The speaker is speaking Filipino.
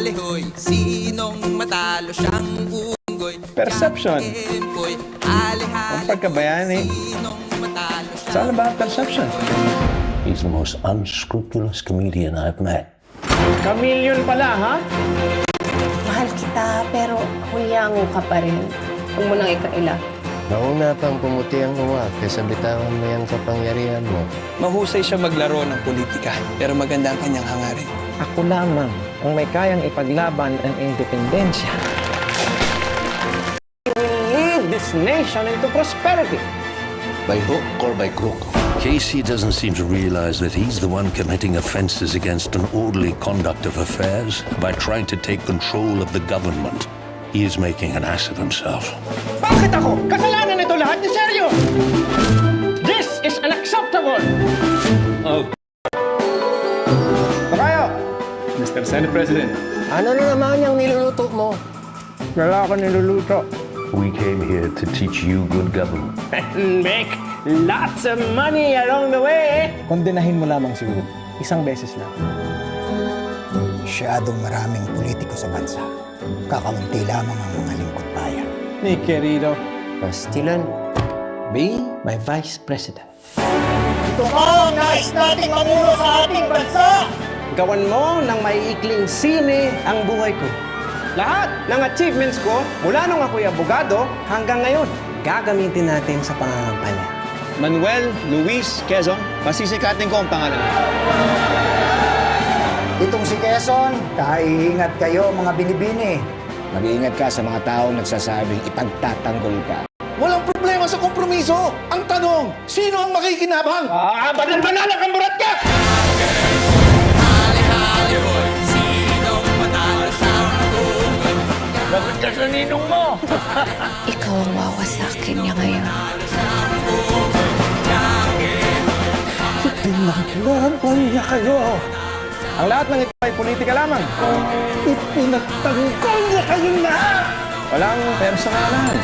hali hoy, sinong matalo siyang unggoy. Perception. Ang pagkabayani. It's all about perception. He's the most unscrupulous comedian I've met. Chameleon pala, ha? Mahal kita, pero hulyango ka pa rin. Huwag mo nang ikaila. Nauna pang pumuti ang uwak kaysa bitawan mo yung kapangyarihan mo. Mahusay siya maglaro ng politika, pero maganda ang kanyang hangarin. Ako lamang ang may kayang ipaglaban ang independensya. We will lead this nation into prosperity. By hook or by crook. Casey doesn't seem to realize that he's the one committing offenses against an orderly conduct of affairs by trying to take control of the government. He is making an ass of himself. Bakit ako? Kasalanan nito lahat ni Sergio! This is unacceptable! Oh. Pakayo! Mr. Senate President. Ano na naman yung niluluto mo? Wala ako niluluto. We came here to teach you good government. And make lots of money along the way! Kondenahin mo lamang siguro. Isang beses lang. Masyadong maraming politiko sa bansa. Kakaunti lamang ang mga lingkod bayan. Mi querido, Pastilan. be my Vice President. Ito pa ang nais nating mamuno sa ating bansa! Gawan mo ng maiikling sine ang buhay ko. Lahat ng achievements ko, mula nung ako'y abogado hanggang ngayon, gagamitin natin sa pangangampanya. Manuel Luis Quezon, pasisikatin ko ang pangalan. Itong si Quezon, kaiingat kayo mga binibini. Mag-iingat ka sa mga taong nagsasabing ipagtatanggol ka. Walang problema sa kompromiso. Ang tanong, sino ang makikinabang? Banal-banal ang burat ka! Hali hoy, sinong matalo siyang unggoy. Bakit ka sa ninong mo? Ikaw ang wawasakin niya ngayon. Pinaglaban niya kayo. Ang lahat ng ito ay politika lamang. Ipinagtanggol niya kayo lahat. Walang personalan.